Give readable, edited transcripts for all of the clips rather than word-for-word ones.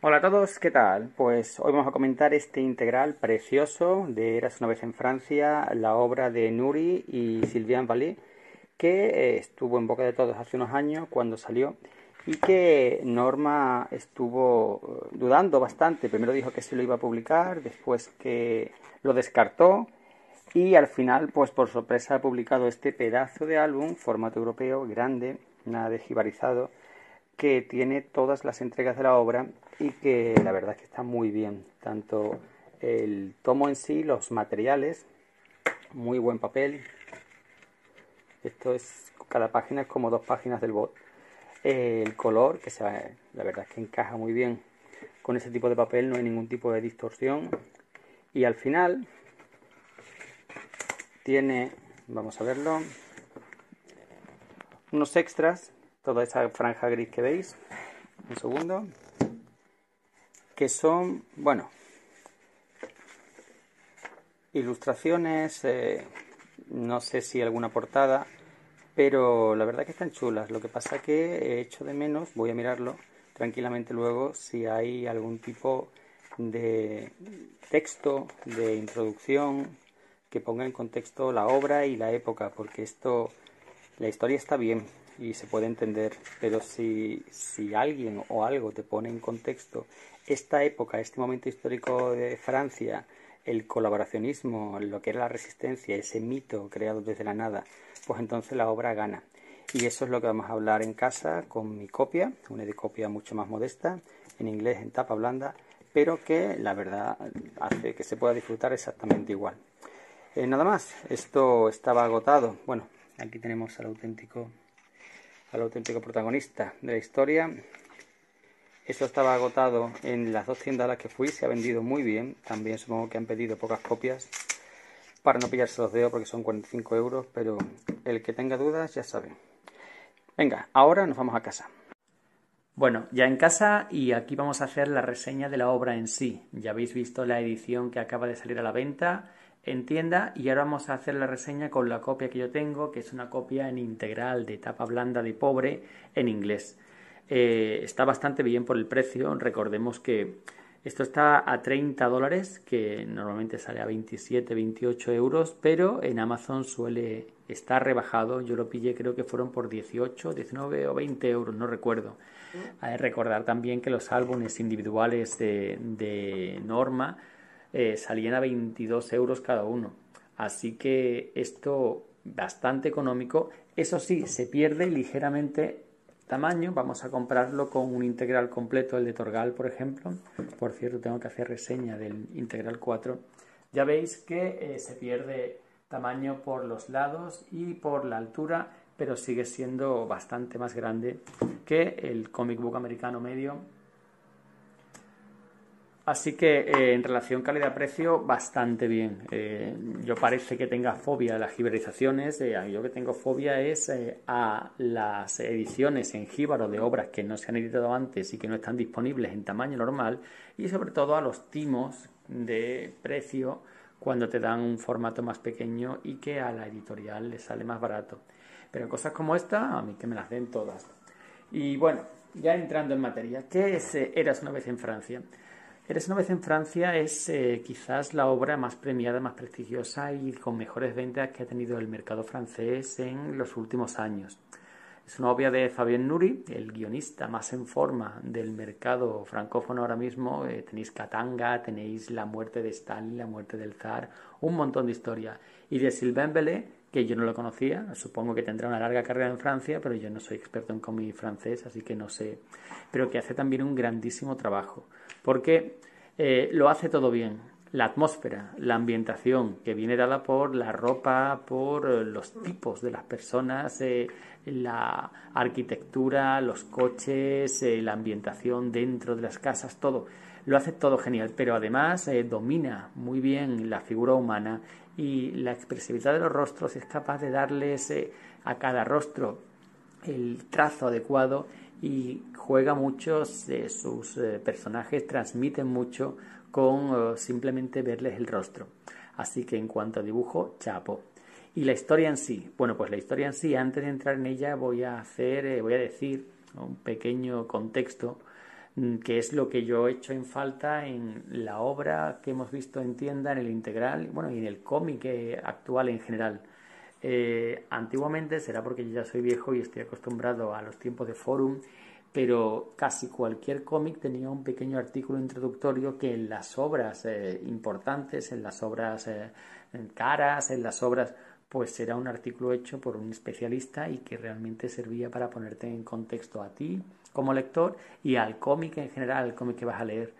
Hola a todos, ¿qué tal? Pues hoy vamos a comentar este integral precioso de Eras una vez en Francia, la obra de Nuri y Sylvain Vallée, que estuvo en boca de todos hace unos años cuando salió y que Norma estuvo dudando bastante. Primero dijo que se lo iba a publicar, después que lo descartó y al final, pues por sorpresa, ha publicado este pedazo de álbum, formato europeo, grande, nada de jibarizado, que tiene todas las entregas de la obra y que la verdad es que está muy bien. Tanto el tomo en sí, los materiales, muy buen papel. Esto es, cada página es como dos páginas del bot. El color, que la verdad es que encaja muy bien con ese tipo de papel, no hay ningún tipo de distorsión. Y al final tiene, vamos a verlo, unos extras, toda esa franja gris que veis, un segundo, que son, bueno, ilustraciones, no sé si alguna portada, pero la verdad que están chulas. Lo que pasa que he hecho de menos, voy a mirarlo tranquilamente luego, si hay algún tipo de texto, de introducción, que ponga en contexto la obra y la época, porque la historia está bien y se puede entender, pero si alguien o algo te pone en contexto esta época, este momento histórico de Francia, el colaboracionismo, lo que era la resistencia, ese mito creado desde la nada, pues entonces la obra gana. Y eso es lo que vamos a hablar en casa con mi copia, una de copia mucho más modesta, en inglés en tapa blanda, pero que la verdad hace que se pueda disfrutar exactamente igual. Nada más, esto estaba agotado. Bueno, aquí tenemos al auténtico protagonista de la historia. Esto estaba agotado en las dos tiendas a las que fui, se ha vendido muy bien. También supongo que han pedido pocas copias para no pillarse los dedos porque son 45 euros, pero el que tenga dudas ya sabe. Venga, ahora nos vamos a casa. Bueno, ya en casa y aquí vamos a hacer la reseña de la obra en sí. Ya habéis visto la edición que acaba de salir a la venta en tienda y ahora vamos a hacer la reseña con la copia que yo tengo, que es una copia en integral de tapa blanda de pobre en inglés. Está bastante bien por el precio. Recordemos que esto está a 30 dólares, que normalmente sale a 27, 28 euros, pero en Amazon suele estar rebajado. Yo lo pillé, creo que fueron por 18, 19 o 20 euros, no recuerdo. Hay que recordar también que los álbumes individuales de Norma salían a 22 euros cada uno. Así que esto bastante económico. Eso sí, se pierde ligeramente tamaño. Vamos a comprarlo con un integral completo, el de Torgal, por ejemplo. Por cierto, tengo que hacer reseña del integral 4. Ya veis que se pierde tamaño por los lados y por la altura, pero sigue siendo bastante más grande que el comic book americano medio. Así que en relación calidad-precio, bastante bien. Yo parece que tenga fobia a las gibarizaciones. Yo que tengo fobia es a las ediciones en jíbaro de obras que no se han editado antes y que no están disponibles en tamaño normal. Y sobre todo a los timos de precio cuando te dan un formato más pequeño y que a la editorial le sale más barato. Pero cosas como esta, a mí que me las den todas. Y bueno, ya entrando en materia, ¿qué es Eras una vez en Francia? Eres una vez en Francia es quizás la obra más premiada, más prestigiosa y con mejores ventas que ha tenido el mercado francés en los últimos años. Es una obra de Fabien Nury, el guionista más en forma del mercado francófono ahora mismo. Tenéis Katanga, tenéis La muerte de Stalin, La muerte del zar, un montón de historia. Y de Sylvain Bellet, que yo no lo conocía, supongo que tendrá una larga carrera en Francia, pero yo no soy experto en cómic francés, así que no sé. Pero que hace también un grandísimo trabajo, porque lo hace todo bien. La atmósfera, la ambientación que viene dada por la ropa, por los tipos de las personas, la arquitectura, los coches, la ambientación dentro de las casas, todo. Lo hace todo genial, pero además domina muy bien la figura humana y la expresividad de los rostros. Es capaz de darles a cada rostro el trazo adecuado y juega mucho, sus personajes transmiten mucho con simplemente verles el rostro. Así que en cuanto a dibujo, chapo. Y la historia en sí, bueno, pues la historia en sí, antes de entrar en ella voy a decir un pequeño contexto que es lo que yo he hecho en falta en la obra que hemos visto en tienda, en el integral, bueno, y en el cómic actual en general. Antiguamente, será porque yo ya soy viejo y estoy acostumbrado a los tiempos de Forum, pero casi cualquier cómic tenía un pequeño artículo introductorio que en las obras importantes, en las obras caras, en las obras, pues era un artículo hecho por un especialista y que realmente servía para ponerte en contexto a ti como lector y al cómic en general, al cómic que vas a leer.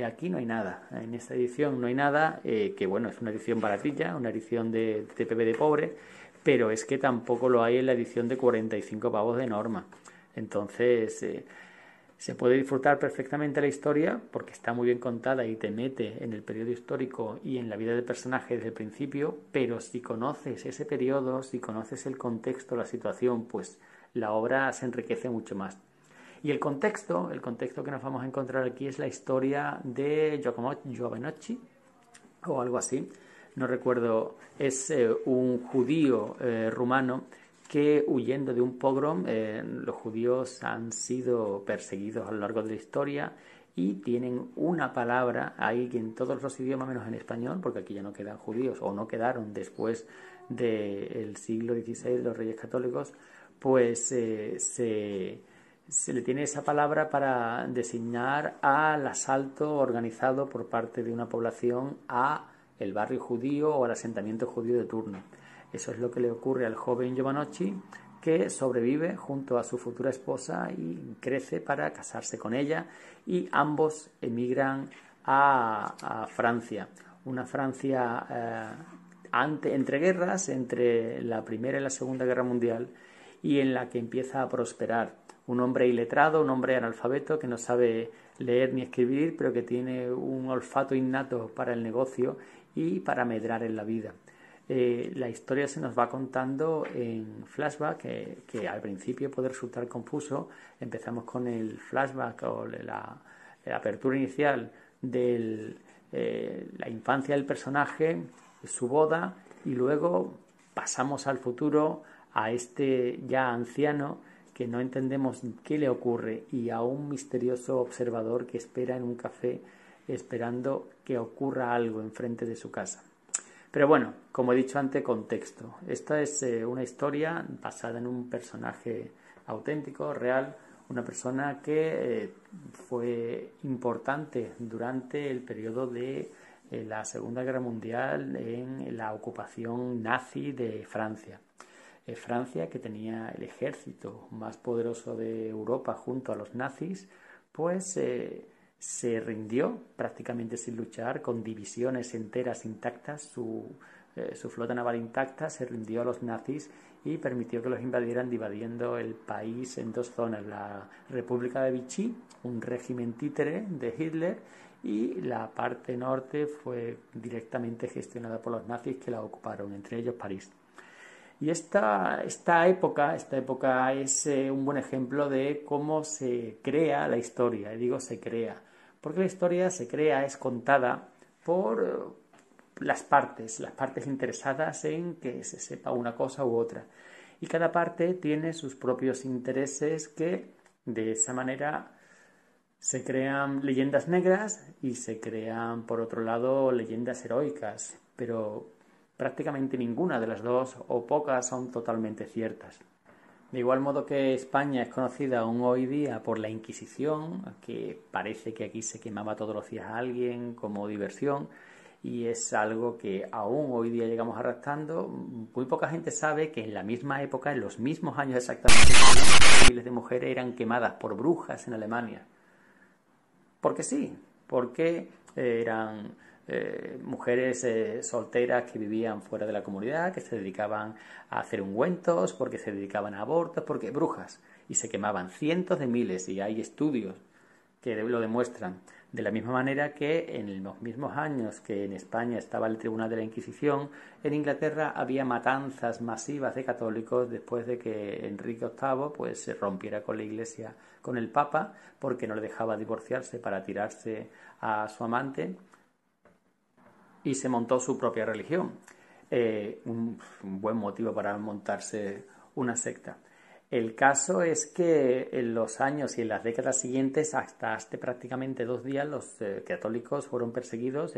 Aquí no hay nada, en esta edición no hay nada, que bueno, es una edición baratilla, una edición de TPB de pobre, pero es que tampoco lo hay en la edición de 45 pavos de Norma. Entonces, se puede disfrutar perfectamente la historia porque está muy bien contada y te mete en el periodo histórico y en la vida del personaje desde el principio, pero si conoces ese periodo, si conoces el contexto, la situación, pues la obra se enriquece mucho más. Y el contexto que nos vamos a encontrar aquí es la historia de Giacomo Giovannocci o algo así, no recuerdo, es un judío rumano que huyendo de un pogrom, los judíos han sido perseguidos a lo largo de la historia y tienen una palabra ahí que en todos los idiomas menos en español, porque aquí ya no quedan judíos o no quedaron después del siglo XVI, los Reyes Católicos, pues se le tiene esa palabra para designar al asalto organizado por parte de una población a el barrio judío o al asentamiento judío de turno. Eso es lo que le ocurre al joven Giovannocci, que sobrevive junto a su futura esposa y crece para casarse con ella, y ambos emigran a Francia, una Francia entre guerras, entre la Primera y la Segunda Guerra Mundial, y en la que empieza a prosperar. Un hombre iletrado, un hombre analfabeto que no sabe leer ni escribir, pero que tiene un olfato innato para el negocio y para medrar en la vida. La historia se nos va contando en flashback, que al principio puede resultar confuso. Empezamos con el flashback o la apertura inicial de la infancia del personaje, su boda, y luego pasamos al futuro, a este ya anciano que no entendemos qué le ocurre, y a un misterioso observador que espera en un café esperando que ocurra algo enfrente de su casa. Pero bueno, como he dicho antes, contexto. Esta es una historia basada en un personaje auténtico, real, una persona que fue importante durante el periodo de la Segunda Guerra Mundial en la ocupación nazi de Francia. Francia, que tenía el ejército más poderoso de Europa junto a los nazis, pues se rindió prácticamente sin luchar, con divisiones enteras intactas, su flota naval intacta, se rindió a los nazis y permitió que los invadieran, dividiendo el país en dos zonas: la República de Vichy, un régimen títere de Hitler, y la parte norte fue directamente gestionada por los nazis, que la ocuparon, entre ellos París. Y esta época es un buen ejemplo de cómo se crea la historia. Y digo se crea, porque la historia se crea, es contada por las partes interesadas en que se sepa una cosa u otra. Y cada parte tiene sus propios intereses, que de esa manera se crean leyendas negras y se crean, por otro lado, leyendas heroicas. Pero prácticamente ninguna de las dos, o pocas, son totalmente ciertas. De igual modo que España es conocida aún hoy día por la Inquisición, que parece que aquí se quemaba todos los días a alguien como diversión, y es algo que aún hoy día llegamos arrastrando. Muy poca gente sabe que en la misma época, en los mismos años exactamente, miles de mujeres eran quemadas por brujas en Alemania. Porque sí, porque eran mujeres solteras que vivían fuera de la comunidad, que se dedicaban a hacer ungüentos, porque se dedicaban a abortos, porque brujas, y se quemaban cientos de miles, y hay estudios que lo demuestran. De la misma manera que en los mismos años que en España estaba el Tribunal de la Inquisición, en Inglaterra había matanzas masivas de católicos después de que Enrique VIII pues se rompiera con la Iglesia, con el Papa, porque no le dejaba divorciarse para tirarse a su amante, y se montó su propia religión. Un buen motivo para montarse una secta. El caso es que en los años y en las décadas siguientes, hasta hace prácticamente 2 días, los católicos fueron perseguidos.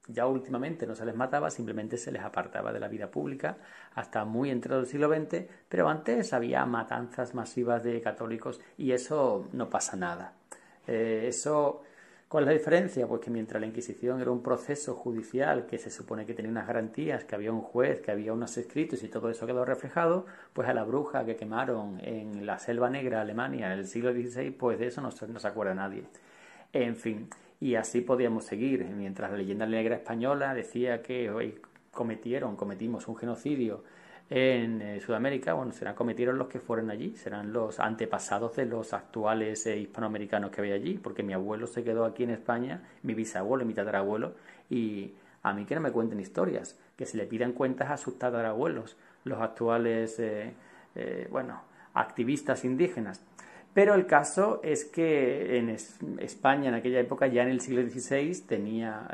Ya últimamente no se les mataba, simplemente se les apartaba de la vida pública hasta muy entrado el siglo XX, pero antes había matanzas masivas de católicos y eso no pasa nada. ¿Cuál es la diferencia? Pues que mientras la Inquisición era un proceso judicial que se supone que tenía unas garantías, que había un juez, que había unos escritos y todo eso quedó reflejado, pues a la bruja que quemaron en la Selva Negra, Alemania, en el siglo XVI, pues de eso no se acuerda nadie. En fin, y así podíamos seguir. Mientras la leyenda negra española decía que hoy cometimos un genocidio en Sudamérica, bueno, cometieron los que fueron allí, serán los antepasados de los actuales hispanoamericanos que había allí, porque mi abuelo se quedó aquí en España, mi bisabuelo y mi tatarabuelo, y a mí que no me cuenten historias, que se le pidan cuentas a sus tatarabuelos, los actuales, activistas indígenas. Pero el caso es que en España en aquella época, ya en el siglo XVI, tenía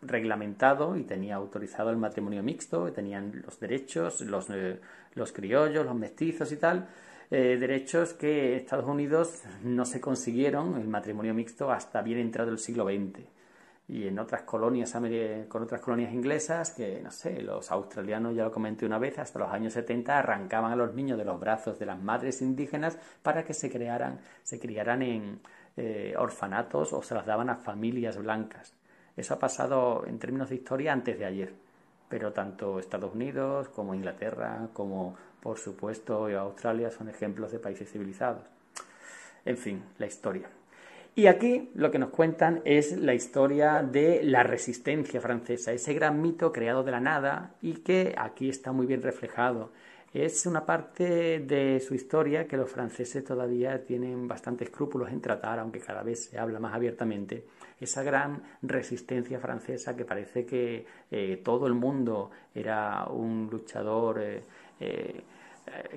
reglamentado y tenía autorizado el matrimonio mixto, tenían los derechos, los criollos, los mestizos y tal, derechos que en Estados Unidos no se consiguieron, el matrimonio mixto, hasta bien entrado el siglo XX. Y en otras colonias, con otras colonias inglesas, que no sé, los australianos, ya lo comenté una vez, hasta los años 70 arrancaban a los niños de los brazos de las madres indígenas para que se criaran en orfanatos o se las daban a familias blancas. Eso ha pasado en términos de historia antes de ayer, pero tanto Estados Unidos como Inglaterra, como por supuesto Australia, son ejemplos de países civilizados. En fin, la historia. Y aquí lo que nos cuentan es la historia de la resistencia francesa, ese gran mito creado de la nada y que aquí está muy bien reflejado. Es una parte de su historia que los franceses todavía tienen bastante escrúpulos en tratar, aunque cada vez se habla más abiertamente. Esa gran resistencia francesa que parece que todo el mundo era un luchador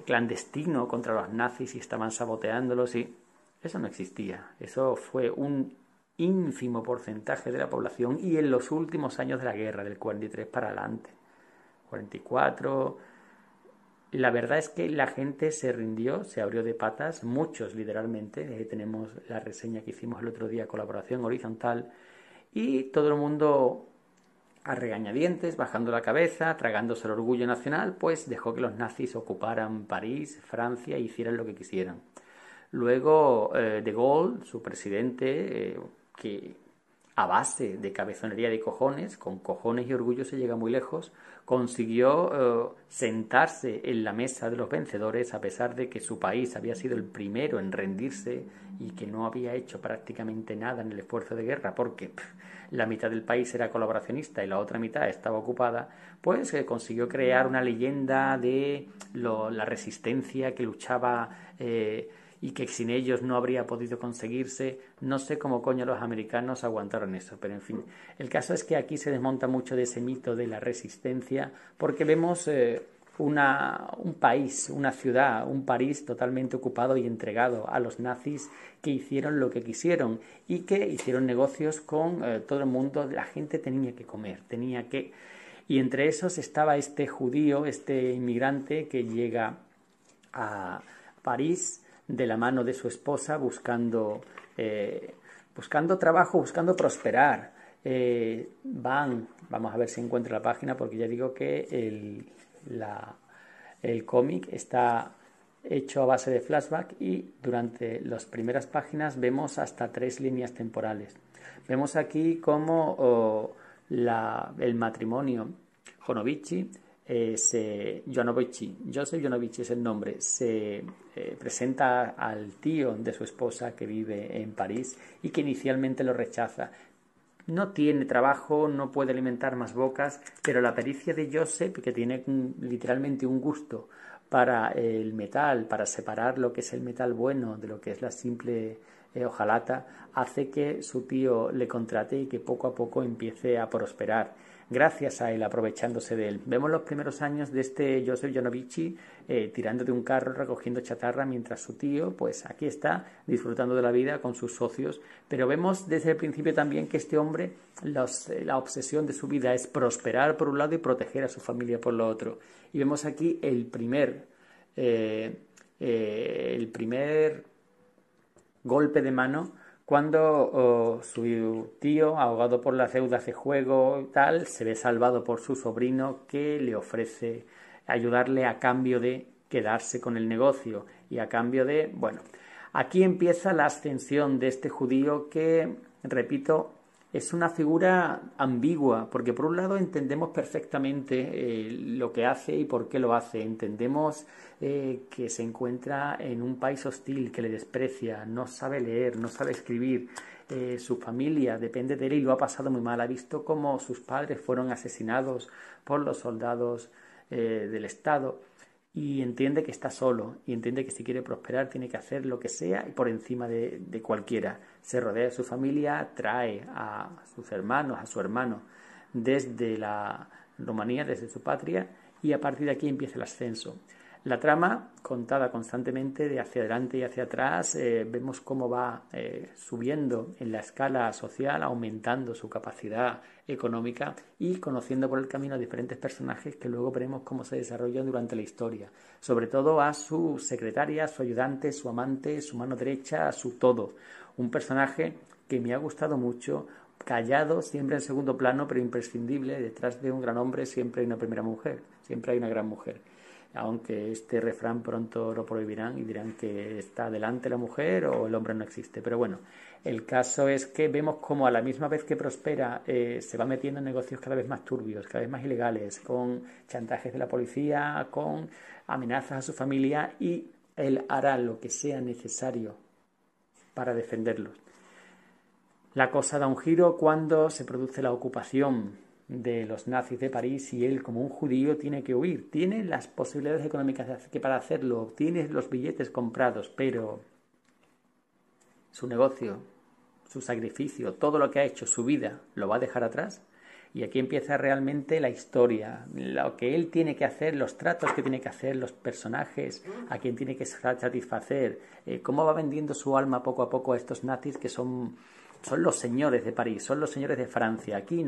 clandestino contra los nazis y estaban saboteándolos y eso no existía. Eso fue un ínfimo porcentaje de la población y en los últimos años de la guerra, del 43 para adelante. 44. La verdad es que la gente se rindió, se abrió de patas, muchos literalmente. Tenemos la reseña que hicimos el otro día, Colaboración Horizontal, y todo el mundo a regañadientes, bajando la cabeza, tragándose el orgullo nacional, pues dejó que los nazis ocuparan París, Francia, e hicieran lo que quisieran. Luego De Gaulle, su presidente, que a base de cabezonería de cojones, con cojones y orgullo se llega muy lejos, consiguió sentarse en la mesa de los vencedores a pesar de que su país había sido el primero en rendirse y que no había hecho prácticamente nada en el esfuerzo de guerra porque la mitad del país era colaboracionista y la otra mitad estaba ocupada, pues consiguió crear una leyenda de la resistencia que luchaba y que sin ellos no habría podido conseguirse. No sé cómo coño los americanos aguantaron eso, pero en fin. El caso es que aquí se desmonta mucho de ese mito de la resistencia porque vemos un país, una ciudad, un París totalmente ocupado y entregado a los nazis que hicieron lo que quisieron y que hicieron negocios con todo el mundo. La gente tenía que comer, Y entre esos estaba este judío, este inmigrante que llega a París de la mano de su esposa buscando trabajo, buscando prosperar. Vamos a ver si encuentro la página porque ya digo que el cómic está hecho a base de flashback y durante las primeras páginas vemos hasta 3 líneas temporales. Vemos aquí cómo el matrimonio Joseph Janovici es el nombre, se presenta al tío de su esposa que vive en París y que inicialmente lo rechaza. No tiene trabajo, no puede alimentar más bocas, pero la pericia de Joseph, que tiene literalmente un gusto para el metal, para separar lo que es el metal bueno de lo que es la simple hojalata, hace que su tío le contrate y que poco a poco empiece a prosperar. Gracias a él, aprovechándose de él. Vemos los primeros años de este Joseph Janovici tirando de un carro, recogiendo chatarra, mientras su tío, pues aquí está, disfrutando de la vida con sus socios. Pero vemos desde el principio también que este hombre, la obsesión de su vida es prosperar por un lado y proteger a su familia por lo otro. Y vemos aquí el primer el primer golpe de mano cuando su tío, ahogado por las deudas de juego y tal, se ve salvado por su sobrino que le ofrece ayudarle a cambio de quedarse con el negocio y a cambio de, bueno, aquí empieza la ascensión de este judío que, repito, es una figura ambigua, porque por un lado entendemos perfectamente lo que hace y por qué lo hace. Entendemos que se encuentra en un país hostil, que le desprecia, no sabe leer, no sabe escribir. Su familia depende de él y lo ha pasado muy mal. Ha visto cómo sus padres fueron asesinados por los soldados del Estado. Y entiende que está solo y entiende que si quiere prosperar tiene que hacer lo que sea y por encima de cualquiera. Se rodea de su familia, trae a sus hermanos, a su hermano desde la Rumanía, desde su patria, y a partir de aquí empieza el ascenso. La trama, contada constantemente de hacia adelante y hacia atrás, vemos cómo va subiendo en la escala social, aumentando su capacidad económica y conociendo por el camino a diferentes personajes que luego veremos cómo se desarrollan durante la historia. Sobre todo a su secretaria, a su ayudante, su amante, su mano derecha, a su todo. Un personaje que me ha gustado mucho, callado, siempre en segundo plano, pero imprescindible. Detrás de un gran hombre siempre hay una primera mujer, siempre hay una gran mujer. Aunque este refrán pronto lo prohibirán y dirán que está delante la mujer o el hombre no existe. Pero bueno, el caso es que vemos como a la misma vez que prospera se va metiendo en negocios cada vez más turbios, cada vez más ilegales, con chantajes de la policía, con amenazas a su familia, y él hará lo que sea necesario para defenderlos. La cosa da un giro cuando se produce la ocupación de los nazis de París y él, como un judío, tiene que huir. Tiene las posibilidades económicas para hacerlo, tiene los billetes comprados, pero su negocio, su sacrificio, todo lo que ha hecho, su vida, lo va a dejar atrás. Y aquí empieza realmente la historia, lo que él tiene que hacer, los tratos que tiene que hacer, los personajes a quien tiene que satisfacer, cómo va vendiendo su alma poco a poco a estos nazis que son los señores de París, son los señores de Francia. Aquí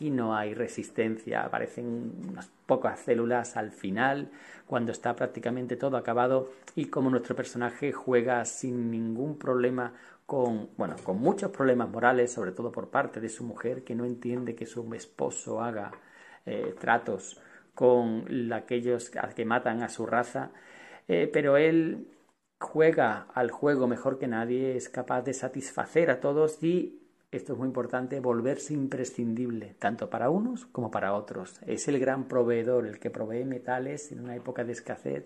no hay resistencia, aparecen unas pocas células al final, cuando está prácticamente todo acabado, y como nuestro personaje juega sin ningún problema con muchos problemas morales, sobre todo por parte de su mujer, que no entiende que su esposo haga tratos con aquellos que matan a su raza, pero él juega al juego mejor que nadie, es capaz de satisfacer a todos y, esto es muy importante, volverse imprescindible, tanto para unos como para otros. Es el gran proveedor, el que provee metales en una época de escasez,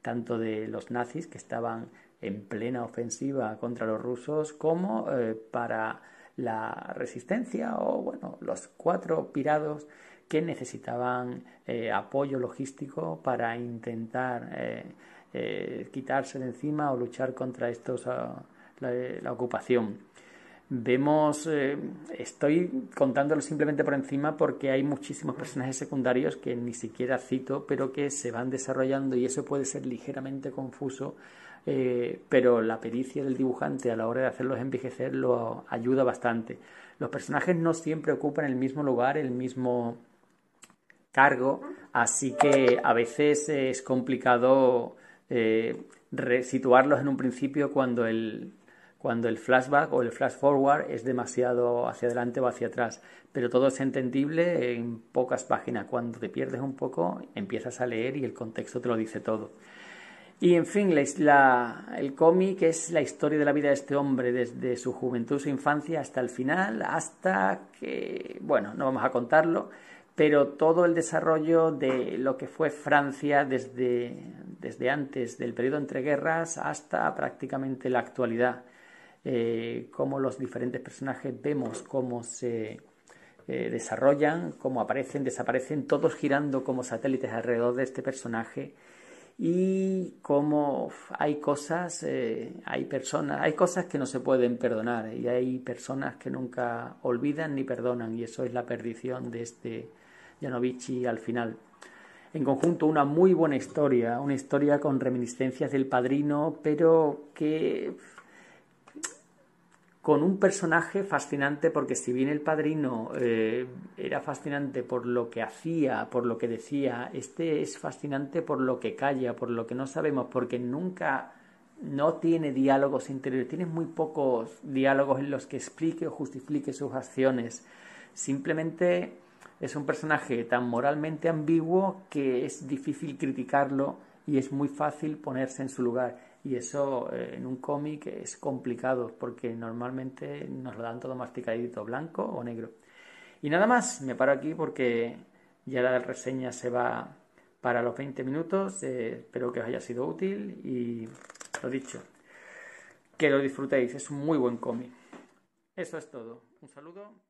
tanto de los nazis, que estaban en plena ofensiva contra los rusos, como para la resistencia o, bueno, los 4 pirados que necesitaban apoyo logístico para intentar quitarse de encima o luchar contra la ocupación. Vemos, estoy contándolo simplemente por encima porque hay muchísimos personajes secundarios que ni siquiera cito, pero que se van desarrollando y eso puede ser ligeramente confuso, pero la pericia del dibujante a la hora de hacerlos envejecer lo ayuda bastante. Los personajes no siempre ocupan el mismo lugar, el mismo cargo, así que a veces es complicado situarlos en un principio cuando el flashback o el flash forward es demasiado hacia adelante o hacia atrás, pero todo es entendible en pocas páginas. Cuando te pierdes un poco empiezas a leer y el contexto te lo dice todo. Y en fin, el cómic es la historia de la vida de este hombre desde su juventud, su infancia hasta el final, hasta que, bueno, no vamos a contarlo, pero todo el desarrollo de lo que fue Francia desde antes del periodo entre guerras hasta prácticamente la actualidad. Cómo los diferentes personajes vemos cómo se desarrollan, cómo aparecen, desaparecen, todos girando como satélites alrededor de este personaje, y cómo hay cosas, hay cosas que no se pueden perdonar y hay personas que nunca olvidan ni perdonan, y eso es la perdición de este Janovici al final. En conjunto, una muy buena historia, una historia con reminiscencias del Padrino, pero que con un personaje fascinante, porque si bien El Padrino era fascinante por lo que hacía, por lo que decía, este es fascinante por lo que calla, por lo que no sabemos, porque nunca no tiene diálogos interiores, tiene muy pocos diálogos en los que explique o justifique sus acciones. Simplemente es un personaje tan moralmente ambiguo que es difícil criticarlo y es muy fácil ponerse en su lugar. Y eso en un cómic es complicado porque normalmente nos lo dan todo masticadito, blanco o negro. Y nada más, me paro aquí porque ya la reseña se va para los 20 minutos. Espero que os haya sido útil y lo dicho, que lo disfrutéis, es un muy buen cómic. Eso es todo. Un saludo.